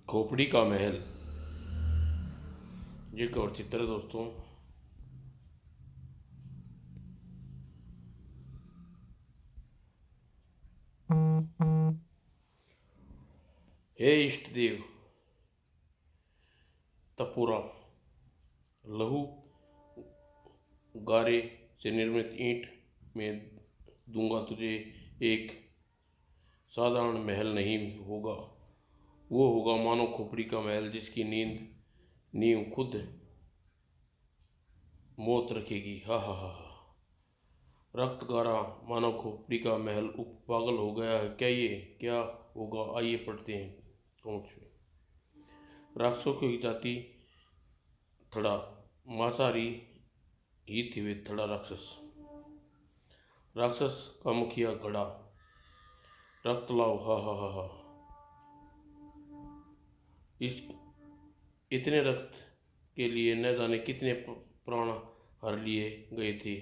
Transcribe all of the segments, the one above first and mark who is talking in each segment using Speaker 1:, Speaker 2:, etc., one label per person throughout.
Speaker 1: खोपड़ी का महल। ये एक और चित्र है दोस्तों। हे इष्ट देव, तपोरा लहू गारे से निर्मित ईंट में दूंगा तुझे। एक साधारण महल नहीं होगा, वो होगा मानव खोपड़ी का महल, जिसकी नींव खुद मौत रखेगी। हा हा हा। रक्त गारा मानव खोपड़ी का महल पागल हो गया है क्या? ये क्या होगा? आइए पढ़ते हैं कॉमिक्स में। राक्षसों की जाति थड़ा, मांसाहारी ही थी वे थड़ा राक्षस। राक्षस का मुखिया घड़ा, रक्त लाओ हा हा हा हा। इस इतने रक्त के लिए न जाने कितने प्राण हर लिए गए थे।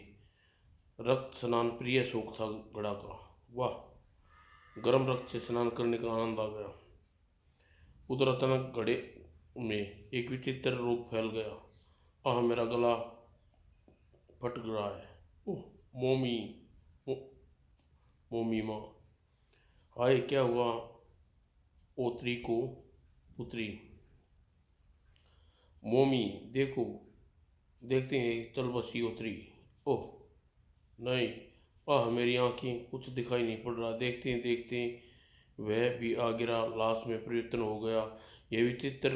Speaker 1: रक्त स्नान प्रिय शौक था घड़ा का। वाह, गर्म रक्त से स्नान करने का आनंद आ गया। उधर अचानक घड़े में एक विचित्र रोग फैल गया। आह, मेरा गला फट रहा है। ओह मोमी, मो, मोमी माँ, हाय क्या हुआ ओत्री को? पुत्री मोमी, देखो, देखते हैं चल बसी ओत्री। ओह नहीं, आह मेरी आंखें, कुछ दिखाई नहीं पड़ रहा। देखते हैं देखते हैं, वह भी आ गिरा, लाश में परिवर्तन हो गया। यह विचित्र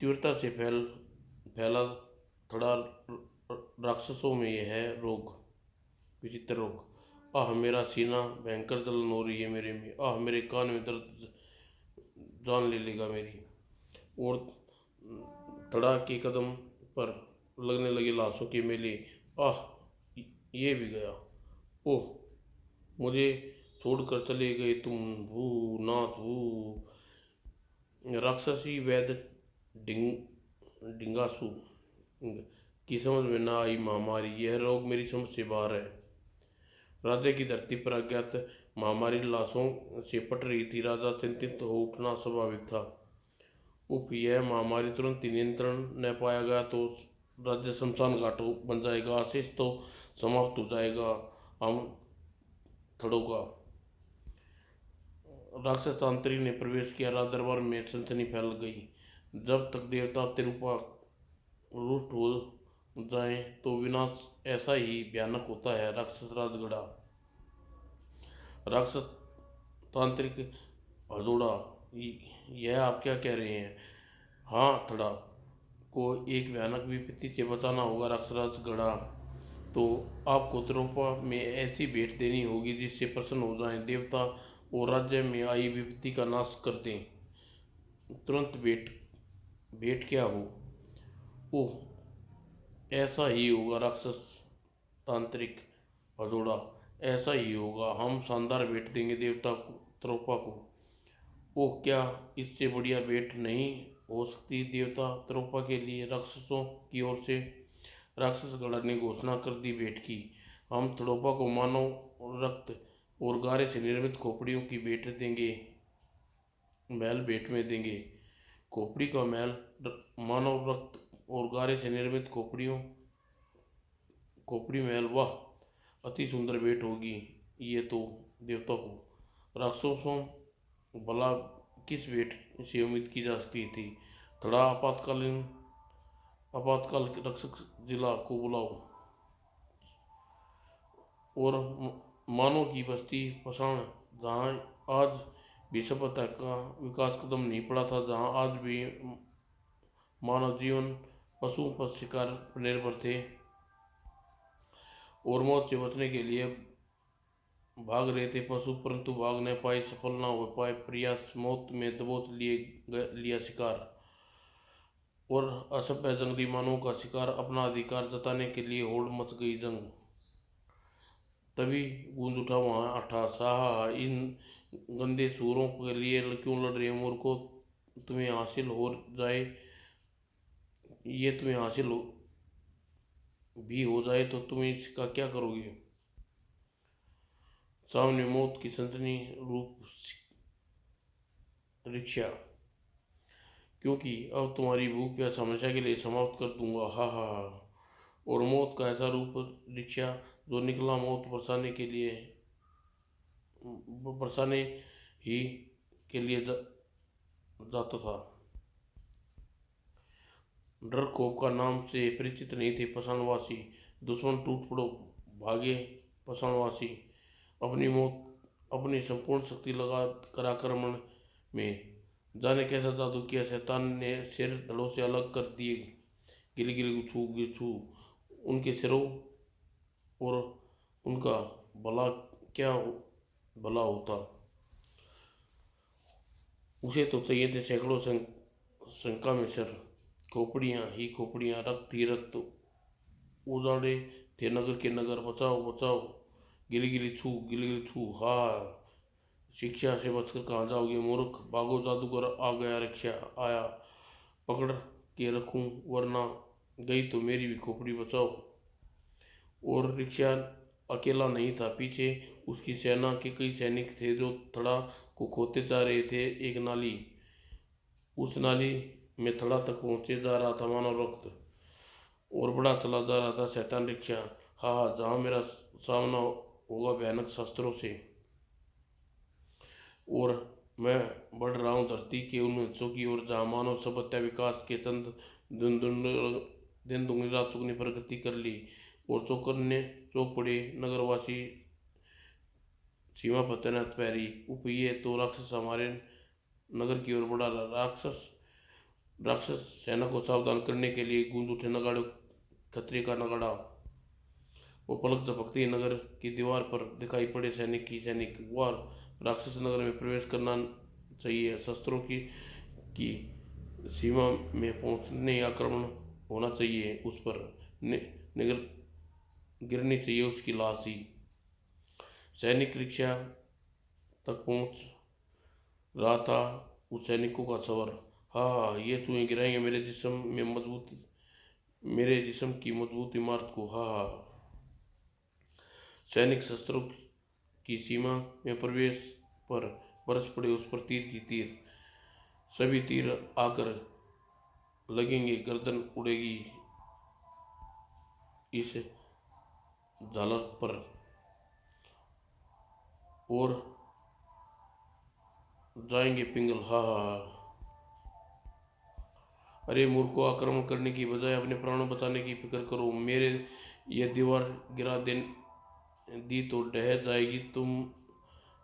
Speaker 1: तीव्रता से फैला थोड़ा राक्षसों में यह है रोग, विचित्र रोग। आह मेरा सीना, भयंकर जलन हो रही है मेरे में। आह मेरे कान में दर्द जान ले लेगा मेरी। और थड़ा के कदम पर लगने लगे लाशों के मेले। आह, ये भी गया। ओह, मुझे छोड़कर चले गए तुम भूनाथ भू। राक्षसी वैद्य डिंगासु की समझ में ना आई महामारी। यह रोग मेरी समझ से बाहर है। राजा की धरती पर अज्ञात महामारी लाशों से पट रही थी। राजा चिंतित हो उठना स्वाभाविक था। उफ, यह महामारी तुरंत नियंत्रण न पाया गया तो राज्य शमशान घाट बन जाएगा, आशीष तो समाप्त हो जाएगा हम थड़ों का। राक्षस तांत्रिक ने प्रवेश किया। राज दरबार में सनसनी फैल गई। जब तक देवता तिरुपा रुष्ट हो जाए तो विनाश ऐसा ही भयानक होता है। राक्षस राजगढ़ा। राक्षस तांत्रिक हजोड़ा, यह आप क्या कह रहे हैं? हाँ, थड़ा को एक भयानक विपत्ति से बचाना होगा राक्षस गढ़ा। तो आपको द्रौपा में ऐसी भेंट देनी होगी जिससे प्रसन्न हो जाएं देवता और राज्य में आई विपत्ति का नाश कर दें। तुरंत भेंट, भेंट क्या हो? ओह, ऐसा ही होगा राक्षस तांत्रिक हथौड़ा, ऐसा ही होगा। हम शानदार भेंट देंगे देवता को, द्रौपा को। ओह, क्या इससे बढ़िया भेंट नहीं हो सकती देवता द्रौपा के लिए? राक्षसों की ओर से राक्षसगढ़ ने घोषणा कर दी भेंट की। हम द्रौपा को मानव रक्त और गारे से निर्मित खोपड़ियों की भेंट देंगे, महल भेंट में देंगे। खोपड़ी का महल, मानव रक्त और गारे से निर्मित खोपड़ी महल, वाह अति सुंदर भेंट होगी ये तो देवता को। राक्षसों, भला किस भेंट से उम्मीद की जा सकती थी? थोड़ा आपातकाल रक्षक जिला को बुलाओ और मानव की बस्ती पसाण, जहाँ आज भी सभ्यता का विकास कदम नहीं पड़ा था, जहाँ आज भी मानव जीवन पशुओं पर शिकार पर निर्भर थे और मौत से बचने के लिए भाग रहे थे पशु, परंतु भाग न पाए, सफल न हो पाए प्रयास। मौत में दबोच लिया शिकार, और असभ्य जंगली मानवों का शिकार अपना अधिकार जताने के लिए होड़ मच गई जंग। तभी गूंज उठा वहां अट्ठास, हा, इन गंदे सूरों के लिए क्यों लड़ रहे हो मूर्खों? तुम्हें हासिल हो जाए, ये तुम्हें हासिल भी हो जाए तो तुम इसका क्या करोगे? सामने मौत की सनसनी रूप रिक्शा, क्योंकि अब तुम्हारी भूख प्यास हमेशा के लिए समाप्त कर दूंगा। हा हा हा। और मौत का ऐसा रूप रिक्शा जो निकला मौत बरसाने ही के लिए जाता था। डर खौफ का नाम से परिचित नहीं थे पाषाणवासी। दुश्मन टूट पड़ो भागे पाषाणवासी। अपनी मौत अपनी संपूर्ण शक्ति लगा कर आक्रमण में। जाने कैसा जादू किया शैतान ने सिर धड़ों से अलग कर दिए। गिली गिली गुथू गुथू उनके सिरों और उनका भला क्या भला होता। उसे तो चाहिए थे सैकड़ों शंका में सर। खोपड़ियाँ ही खोपड़ियाँ, रक्त ही रक्त उजाड़े थे नगर के नगर। बचाओ बचाओ गिली गिली छू गिली गिली छू। हाँ, शिक्षा से बचकर कहाँ जाओगे मूर्ख, भागो जादूगर आ गया, रिक्शा आया, पकड़ के रखूं वरना गई तो मेरी भी खोपड़ी बचाओ। और रिक्शा अकेला नहीं था, पीछे उसकी सेना के कई सैनिक थे जो थड़ा को खोदते जा रहे थे। एक नाली, उस नाली में थड़ा तक पहुंचे जा रहा था मानव रक्त, और बड़ा चला जा रहा था शैतान रिक्शा। हाँ हाँ, जहाँ मेरा सामना होगा भयानक शस्त्रों से, और मैं बढ़ रहा हूँ धरती के उन हिस्सों की ओर जहाँ मानव सभ्यता विकास के चंद दिन दिन दुगनी रात चुगनी प्रगति कर ली। और चौक पड़े नगरवासी सीमा पर तैनात पैरी। उपये तो राक्षस हमारे नगर की ओर बढ़ा रहा। राक्षस राक्षस सेना को सावधान करने के लिए गूंज उठे नगाड़े, खतरे का नगाड़ा। वो पलक झपकते ही नगर की दीवार पर दिखाई पड़े सैनिक। वार राक्षस नगर में प्रवेश करना चाहिए, शस्त्रों की सीमा में पहुंचने आक्रमण होना चाहिए, उस पर निगर गिरनी चाहिए उसकी लाश ही। सैनिक रिक्शा तक पहुंच रहा था, उस सैनिकों का सवर। हाँ हाँ, ये चूहे गिराएंगे मेरे जिस्म की मजबूत इमारत को। हाँ हाँ। सैनिक शस्त्रों की सीमा में प्रवेश पर बरस पड़े उस पर तीर की तीर। सभी तीर आकर लगेंगे, गर्दन उड़ेगी इस झालर पर, और जाएंगे पिंगल। हा हा हा। अरे मूर्खों, आक्रमण करने की बजाय अपने प्राणों बचाने की फिक्र करो। मेरे ये दीवार गिरा दी तो ढह जाएगी तुम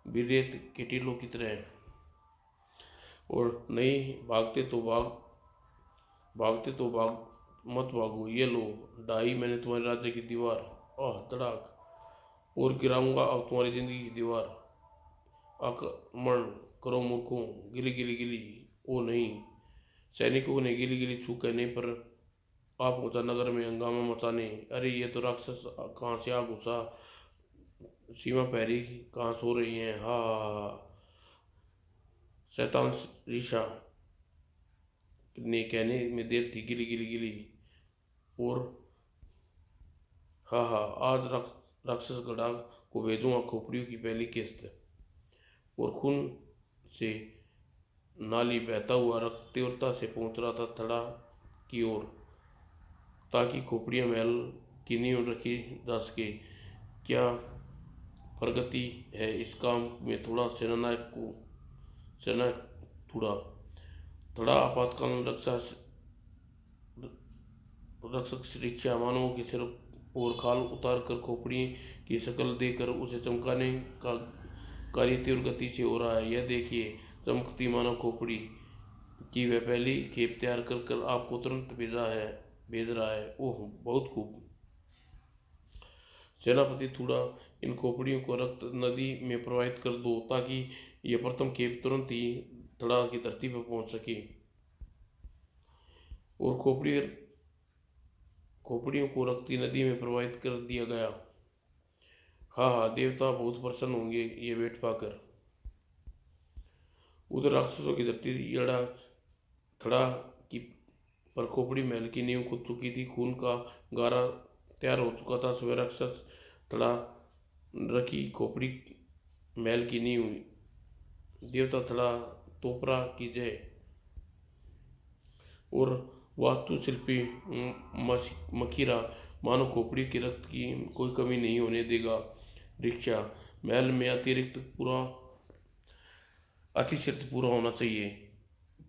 Speaker 1: भी रेत के टीलों की तरह। और नहीं मत भागो, ये लो ढाई मैंने तुम्हारे राज्य की दीवार। आह तड़ाक, और गिराऊंगा अब तुम्हारी जिंदगी की दीवार। आक्रमण करो मूर्खों, गिली गिली गिली। ओ नहीं, सैनिकों ने गिली गिली छू कहने पर आ पहुंचा नगर में हंगामा मचाने। अरे ये तो राक्षस कहाँ से आ घुसा, सीमा पैरी कहाँ सो रही हैं। हा हा हा। शैतान रीशा ने कहने में देर थी, गिली गिली गिली। और हाँ हाँ, आज राक्षस गढ़ा को भेजूंगा खोपड़ियों की पहली किस्त। और खून से नाली बहता हुआ रक्त तीव्रता से पहुंच रहा था थड़ा की ओर, ताकि खोपड़ियां महल की नींव रखी जा सके। क्या प्रगति है इस काम में, थोड़ा सेनानायक थोड़ा थोड़ा आपातकालीन रक्षक रिक्शा मानवों के सिर और खाल उतार कर खोपड़ी की शक्ल देकर उसे चमकाने का कार्य तीव्र गति से हो रहा है। यह देखिए, चमकती मानव खोपड़ी की वह पहली खेप तैयार कर आपको तुरंत भेज रहा है। ओह बहुत खूब। सेनापति थोड़ा, इन खोपड़ियों को रक्त नदी में प्रवाहित कर दो ताकि यह प्रथम खेप तुरंत ही थड़ा की धरती पर पहुंच सके। और खोपड़ियों को रक्त की नदी में प्रवाहित कर दिया गया। हाँ हाँ, देवता बहुत प्रसन्न होंगे ये भेंट पाकर। उधर राक्षसों की धरती यड़ा थड़ा की पर खोपड़ी महल की नींव खुद चुकी थी। खून का गारा तैयार हो चुका था। सवे राक्षस थड़ा रखी खोपड़ी महल की नींव। देवता थड़ा तोपरा की जय। और वास्तुशिल्पी मखीरा मानो खोपड़ी के रक्त की कोई कमी नहीं होने देगा। रिक्शा महल में अतिरिक्त पूरा अतिशत पूरा होना चाहिए।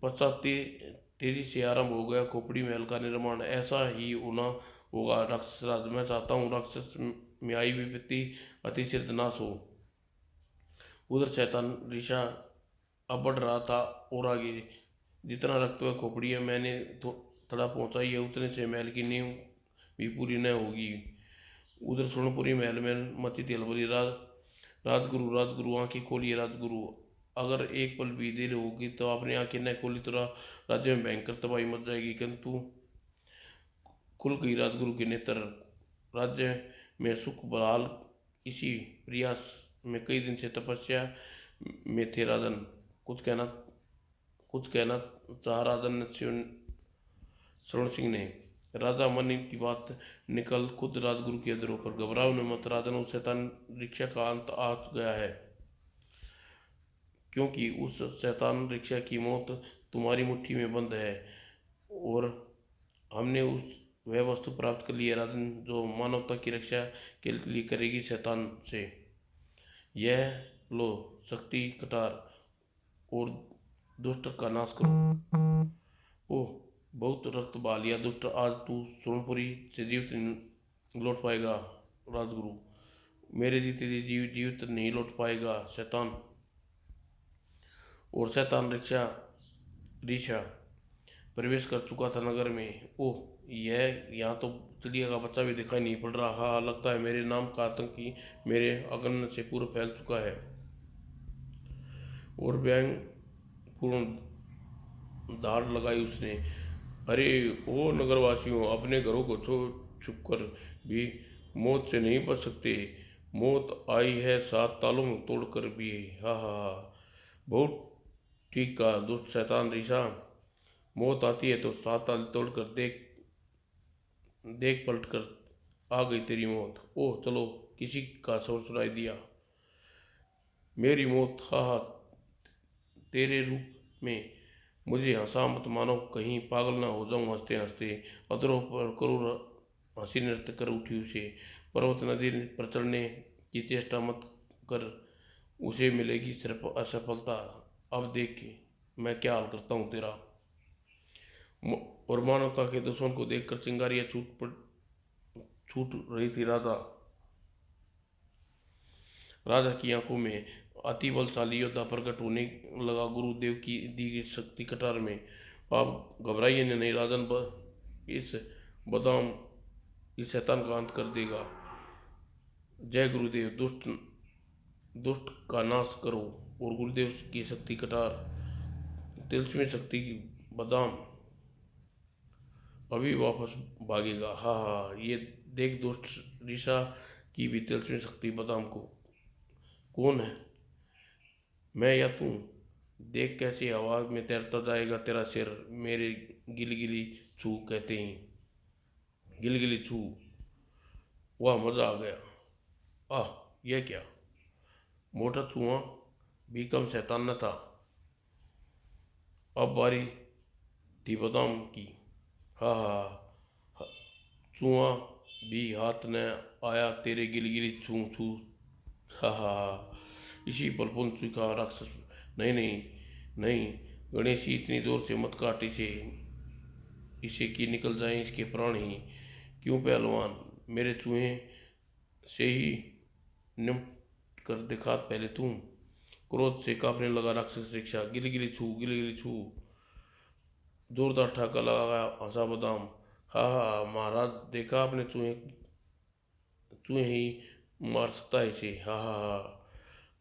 Speaker 1: पश्चात तेजी से आरंभ हो गया खोपड़ी महल का निर्माण। ऐसा ही होना होगा राक्षस राज। मैं चाहता हूँ राक्षस में आई विपत्ति अतिशीघ्र नाश हो। उधर शैतान ऋषा अब बढ़ रहा था और आगे जितना रक्त व खोपड़ी है मैंने थोड़ा पहुंचाई है उतने से महल की नींव भी पूरी न होगी। उधर सोनपुरी महल में मची थी हलबली। राजगुरु राजगुरु आंखें खोलिए राजगुरु। अगर एक पल भी देर होगी तो आपने आंखें न खोली तो राज्य में भयंकर तबाही मच जाएगी। किंतु खुल गई राजगुरु के नेत्र। राज्य में सुख बहाल। इसी प्रयास में कई दिन से तपस्या में थे राजन। कुछ कहना चाह राजन श्रवण सिंह ने। राजा मन की बात निकल खुद राजगुरु के अधरों पर। घबराओ न मत राजन, उस शैतान रिक्शा का अंत आ गया है। क्योंकि उस शैतान रिक्शा की मौत तुम्हारी मुट्ठी में बंद है और हमने उस वह वस्तु प्राप्त कर ली है राजन जो मानवता की रक्षा के लिए करेगी शैतान से। यह लो शक्ति कटार और दुष्ट का नाश करो। ओह बहुत रक्त बहा लिया दुष्ट। आज तू सोनपुरी से जीवित लौट पाएगा राजगुरु। मेरे जीते जीवित नहीं लौट पाएगा शैतान। और शैतान ऋषा प्रवेश कर चुका था नगर में। ओह यह यहाँ तो चिड़िया का बच्चा भी दिखाई नहीं पड़ रहा। हाँ लगता है मेरे नाम का आतंकी मेरे आंगन से पूरा फैल चुका है। और व्यंग पूर्ण धाड़ लगाई उसने। अरे ओ नगरवासियों, अपने घरों को छोड़ छुपकर भी मौत से नहीं बच सकते। मौत आई है 7 तालों में तोड़कर भी। हा हा हा। बहुत ठीक कहा दुष्ट शैतान ऋषा। मौत आती है तो 7 ताल तोड़कर देख देख पलट कर आ गई तेरी मौत। ओह चलो किसी का स्वर सुनाई दिया। मेरी मौत हा हा तेरे रूप में मुझे हंसा मत मानो कहीं पागल ना हो जाऊं हंसते हंसते। अधरों पर क्रूर हंसी नृत्य कर उठी उसे। पर्वत नदी पर चढ़ने की चेष्टा मत कर, उसे मिलेगी सिर्फ असफलता। अब देख मैं क्या हाल करता हूँ तेरा। और मानवता के दुश्मन को देखकर चिंगारियां छूट रही थी राजा की आंखों में। अति बलशाली योद्धा प्रकट होने लगा गुरुदेव की दी गई शक्ति कटार में। आप घबराइए नहीं राजन, इस बदाम इस शैतान का अंत कर देगा। जय गुरुदेव। दुष्ट दुष्ट का नाश करो। और गुरुदेव की शक्ति कटार तिलस्मी शक्ति की बदाम अभी वापस भागेगा। हाँ हाँ ये देख दुष्ट ऋषा की भी तिलस्मी शक्ति बदाम को। कौन है मैं या तू? देख कैसी हवा में तैरता जाएगा तेरा सिर। मेरे गिलगिली छू कहते ही गिलगिली छू। वाह मजा आ गया। आह यह क्या, मोटा चूहा भी कम शैतान न था। अब बारी थी बादाम की। हा हा हा। चूहा भी हाथ न आया तेरे गिलगिली छू छू। हा हा हा। इसी पल पुंज चुका राक्षस। नहीं नहीं नहीं गणेश जी इतनी जोर से मत काट इसे इसे कि निकल जाए इसके प्राण ही। क्यों पहलवान, मेरे चूहे से ही निपट कर दिखा पहले तुम। क्रोध से कांपने लगा राक्षस रिक्शा। गिली गिली छू जोरदार ठाका लगाया हंसा बादाम। हा हा महाराज देखा आपने, चूहे चूहे ही मार सकता है इसे। हा हा हा।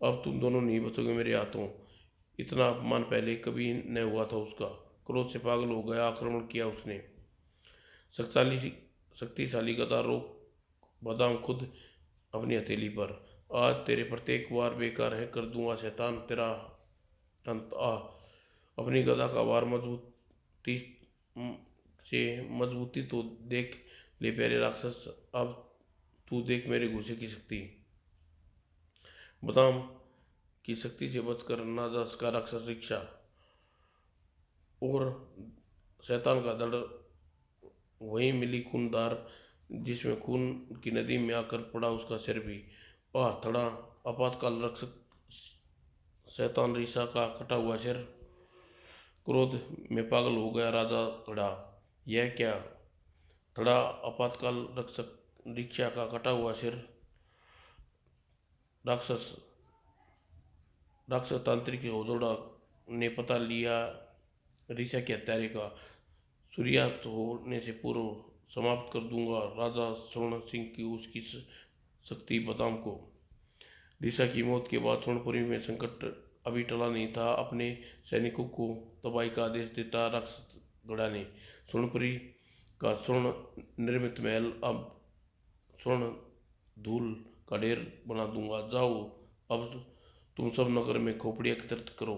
Speaker 1: अब तुम दोनों नहीं बचोगे मेरे हाथों। इतना अपमान पहले कभी न हुआ था उसका। क्रोध से पागल हो गया, आक्रमण किया उसने। शक्तिशाली शक्तिशाली गदा रोक बादाम खुद अपनी हथेली पर। आज तेरे प्रत्येक वार बेकार है कर दूंगा शैतान तेरा अंत। आ अपनी गदा का वार मजबूती से मजबूती तो देख ले प्यारे राक्षस। अब तू देख मेरे घूसे की शक्ति। बादाम की शक्ति से बचकर ना जा सका राक्षस रिक्शा। और शैतान का दल वहीं मिली खूनदार, जिसमें खून की नदी में आकर पड़ा उसका सिर भी। आह थड़ा, आपातकाल रख शैतान ऋषा का कटा हुआ सिर। क्रोध में पागल हो गया राजा थड़ा। यह क्या? थड़ा, आपातकाल रक्षक रिक्शा का कटा हुआ सिर। राक्षस राक्षस तांत्रिक होजोड़ा ने पता लिया ऋषा के हत्यारे का। सूर्यास्त होने से पूर्व समाप्त कर दूंगा राजा स्वर्ण सिंह की उसकी शक्ति बादाम को। ऋषा की मौत के बाद सोनपुरी में संकट अभी टला नहीं था। अपने सैनिकों को तबाही का आदेश देता राक्षस गड़ा ने सोनपुरी का स्वर्ण निर्मित महल अब स्वर्ण धूल का ढेर बना दूंगा। जाओ अब तुम सब नगर में खोपड़ी एकत्रित करो।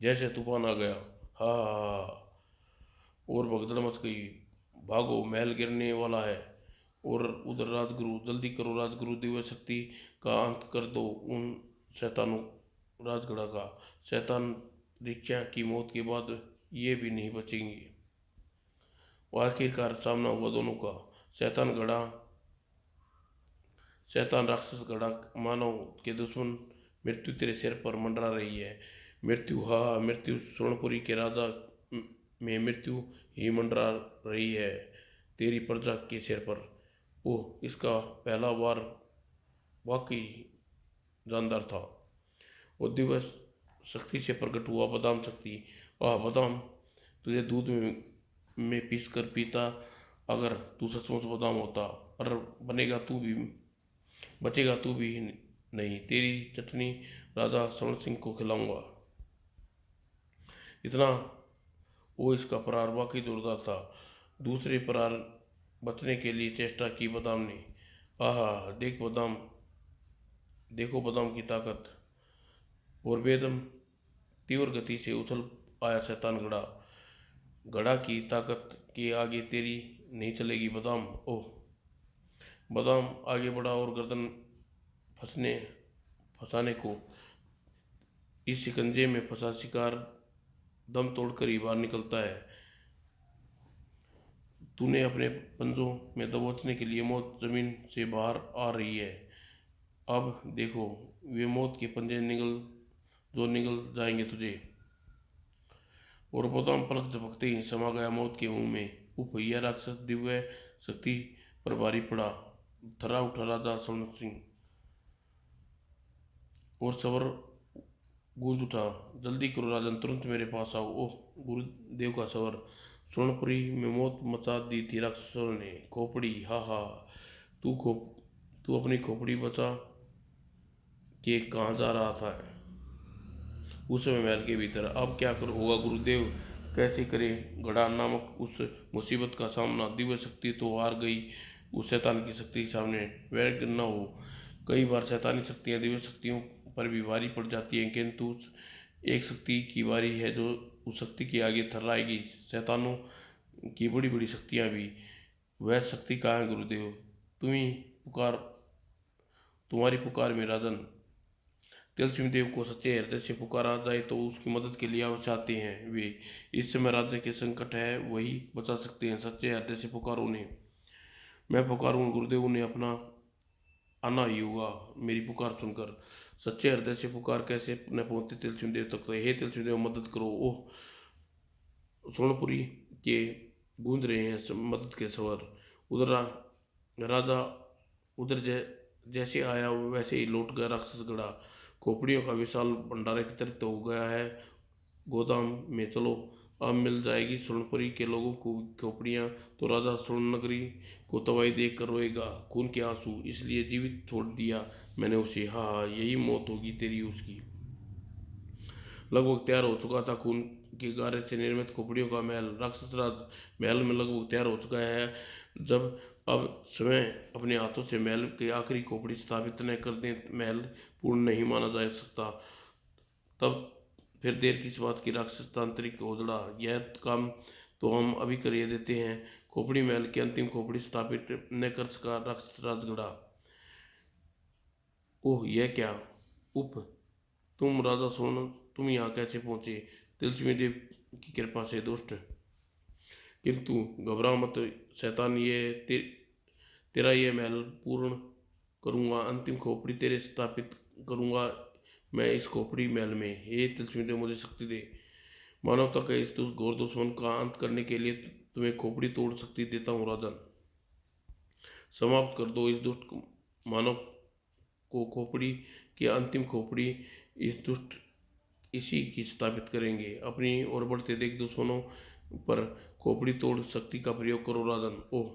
Speaker 1: जैसे तूफान आ गया, हा हा हा, और भगदड़ मच गई। भागो, महल गिरने वाला है। और उधर राजगुरु, जल्दी करो राजगुरु, दिव्य शक्ति का अंत कर दो उन शैतानों राजगढ़ा का। शैतान ऋचा की मौत के बाद ये भी नहीं बचेंगे। आखिरकार सामना हुआ दोनों का। शैतान गढ़ा शैतान राक्षस गढ़ा मानव के दुश्मन। मृत्यु तेरे सिर पर मंडरा रही है। मृत्यु, हा हा, मृत्यु स्वर्णपुरी के राजा में मृत्यु ही मंडरा रही है तेरी प्रजा के सिर पर। ओह, इसका पहला वार वाकई जानदार था। वो दिवस शक्ति से प्रकट हुआ बादाम शक्ति। आह बादाम, तुझे दूध में पीस कर पीता अगर तू सचमुच बादाम होता। पर बचेगा तू भी नहीं। तेरी चटनी राजा स्वर्ण सिंह को खिलाऊंगा। इतना वो इसका प्रहार वाकई जोरदार था। दूसरे प्रहार बचने के लिए चेष्टा की बादाम ने। आहा, देखो बादाम की ताकत। और बेदम तीव्र गति से उछल आया शैतान गधा। गधा की ताकत के आगे तेरी नहीं चलेगी बादाम। ओह, बादाम आगे बढ़ा और गर्दन फंसने फंसाने को इस शिकंजे में फंसा शिकार दम तोड़कर ही बाहर निकलता है। तूने अपने पंजों में दबोचने के लिए मौत जमीन से बाहर आ रही है। अब देखो, वे मौत के पंजे निगल जाएंगे तुझे। और बादाम पलक झपकते ही समा गया मौत के मुंह में। उफ, यह राक्षस दिव्य शक्ति पर भारी पड़ा। थर्रा उठा राजा स्वर्ण सिंह और सवर गूंज उठा। जल्दी करो राजन, तुरंत मेरे पास आओ। ओह, गुरुदेव का सवर। स्वर्णपुरी में मौत मचा दी थी राक्षसों ने। खोपड़ी, हा हा, तू खोप तू अपनी खोपड़ी बचा के कहाँ जा रहा था उस समय महल के भीतर? अब क्या कर होगा गुरुदेव? कैसे करे गड़ा नामक उस मुसीबत का सामना? दिव्य शक्ति तो हार गई उस शैतान की शक्ति के सामने। व्यर्थ न हो। कई बार शैतानी शक्तियाँ दिव्य शक्तियों पर भी भारी पड़ जाती हैं, किंतु एक शक्ति की बारी है जो उस शक्ति के आगे थर्राएगी। शैतानों की बड़ी बड़ी शक्तियाँ भी। वह शक्ति कहाँ है गुरुदेव? तुम्ही पुकार तुम्हारी पुकार में राजन। तिलस्मी देव को सच्चे हृदय से पुकारा जाए तो उसकी मदद के लिए अवश्य आते हैं वे। इस समय राज्य के संकट है, वही बचा सकते हैं। सच्चे हृदय से पुकारो उन्हें। मैं पुकारूंगा गुरुदेव, उन्हें अपना आना ही होगा मेरी पुकार सुनकर। सच्चे हृदय से पुकार कैसे न पहुंचते तिलस्मी देव तक? हे तिलस्मी देव, मदद करो। ओह, सोनपुरी के गूंज रहे हैं मदद के स्वर। उधर राजा उधर जैसे आया वैसे ही लौट गया राक्षस गढ़ा। खोपड़ियों का विशाल भंडार एकत्रित हो गया है गोदाम में। चलो, अब मिल जाएगी स्वर्णपुरी के लोगों को खोपड़ियाँ। तो राजा स्वर्ण नगरी को तबाही देख कर रोएगा खून के आंसू। इसलिए जीवित छोड़ दिया मैंने उसे। हाँ हाँ, यही मौत होगी तेरी उसकी। लगभग तैयार हो चुका था खून के गारे से निर्मित खोपड़ियों का महल। राक्षस राज महल में लगभग तैयार हो चुका है। जब अब स्वयं अपने हाथों से महल की आखिरी खोपड़ी स्थापित न कर दें, महल पूर्ण नहीं माना जा सकता। तब फिर देर किस बात की राक्षस तांत्रिक ओझड़ा, यह काम तो हम अभी कर देते हैं। खोपड़ी महल की अंतिम खोपड़ी स्थापित न कर सका राक्षस राजगढ़ा। ओह, यह क्या? उप तुम राजा सोन, तुम यहाँ कैसे पहुंचे? तिलस्मी देव की कृपा से दुष्ट, किंतु घबरा मत शैतान, तेरा ये महल पूर्ण करूंगा, अंतिम खोपड़ी तेरे स्थापित करूंगा मैं इस खोपड़ी महल में। हे तिलस्मी देव मुझे शक्ति दे, मानवता के इस घोर दुश्मन का अंत करने के लिए तुम्हें खोपड़ी तोड़ शक्ति देता हूँ राजन। समाप्त कर दो इस दुष्ट मानव को, खोपड़ी की अंतिम खोपड़ी इस दुष्ट इसी की स्थापित करेंगे। अपनी ओर बढ़ते देख दुश्मनों पर खोपड़ी तोड़ शक्ति का प्रयोग करो राजन। ओह,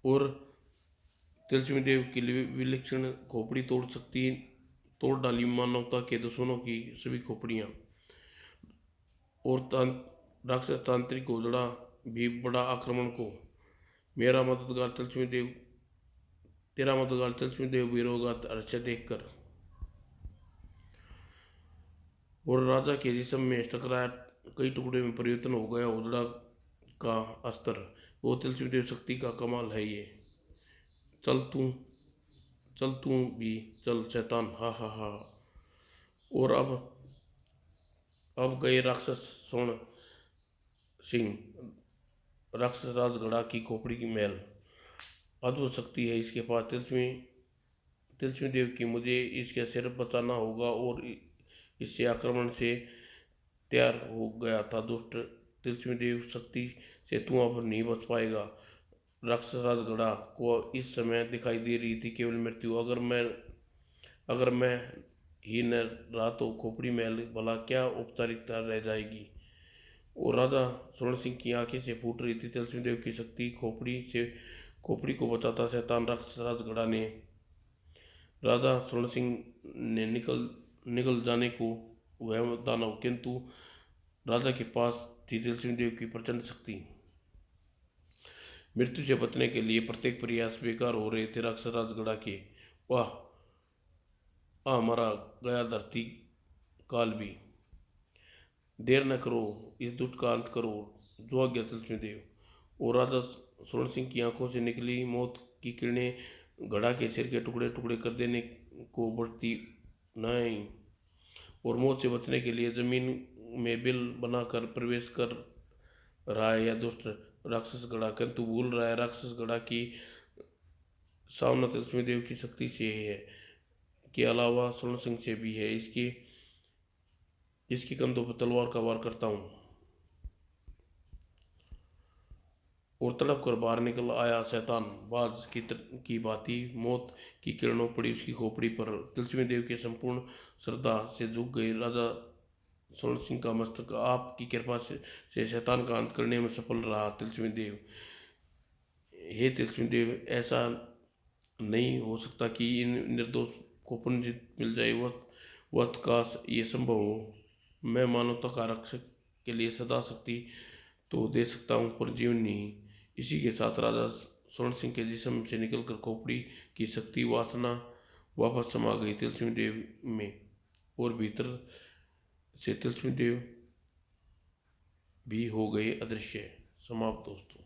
Speaker 1: और तिलस्मी देव की विलक्षण खोपड़ी तोड़ शक्ति तोड़ डाली मानवता के दुश्मनों की सभी खोपड़ियां। और राक्षस तांत्रिक घोषणा भी बड़ा आक्रमण को, मेरा मददगार तिलस्मी देव तेरा मददगार तिलस्मी देव भी रोगा हर्ष देखकर। और राजा के जिस्म में टकराया कई टुकड़े में परिवर्तन हो गया उजड़ा का अस्त्र। वो तिलस्मी देव शक्ति का कमाल है ये। चल तू चल तू भी चल शैतान, हा हा हा। और अब गए राक्षस स्वर्ण सिंह राक्षस राजगढ़ा की खोपड़ी की महल। अद्भुत शक्ति है इसके पास तिलस्मी देव की, मुझे इसके सिर बचाना होगा। और इससे आक्रमण से तैयार हो गया था दुष्ट तिलस्मी देव, शक्ति से तू अब नहीं बच पाएगा। राक्षस राजगढ़ा को इस समय दिखाई दे रही थी केवल मृत्यु। अगर मैं ही न रहा तो खोपड़ी महल भला क्या औपचारिकता रह जाएगी। और राजा स्वर्ण सिंह की आंखें से फूट रही थी तिलस्मी देव की शक्ति। खोपड़ी को बचाता शैतान राक्षस राजगढ़ा ने राजा स्वर्ण सिंह ने निकल जाने को वह दानव, किंतु राजा के पास थी तिलस्मी देव की प्रचंड शक्ति। मृत्यु से बचने के लिए प्रत्येक प्रयास बेकार हो रहे थे राक्षस राजगढ़ा के। वाह, मरा गया धरती काल भी। देर न करो, इस दुष्ट का अंत करो, जो आज्ञा तिलस्मी देव। और राजा स्वर्ण सिंह की आंखों से निकली मौत की किरणें घड़ा के सिर के टुकड़े टुकड़े कर देने को बढ़ती नहीं। और मौत से बचने के लिए जमीन में बिल बनाकर प्रवेश कर रहा है यह दुष्ट राक्षस गढ़ा, किंतु भूल रहा है राक्षस गढ़ा की सामना तिलस्मी देव की शक्ति से है के अलावा स्वर्ण सिंह से भी है। इसकी कंधों पर तलवार का वार करता हूँ। और तड़प कर बाहर निकल आया शैतान बाज की भांति। मौत की किरणों पड़ी उसकी खोपड़ी पर। तिलस्मी देव के संपूर्ण श्रद्धा से झुक गए राजा स्वर्ण सिंह का मस्तक। आपकी कृपा से शैतान का अंत करने में सफल रहा तिलस्मी देव। हे तिलस्मी देव, ऐसा नहीं हो सकता कि इन निर्दोष को पुण्य मिल जाए। वह काश ये संभव हो। मैं मानवता का रक्षक के लिए सदा शक्ति तो दे सकता हूँ पर जीवन नहीं। इसी के साथ राजा स्वर्ण सिंह के जिस्म से निकलकर खोपड़ी की शक्ति वासना वापस समा गई तिलस्मी देव में। और भीतर से तिलस्मी देव भी हो गए अदृश्य। समाप्त दोस्तों।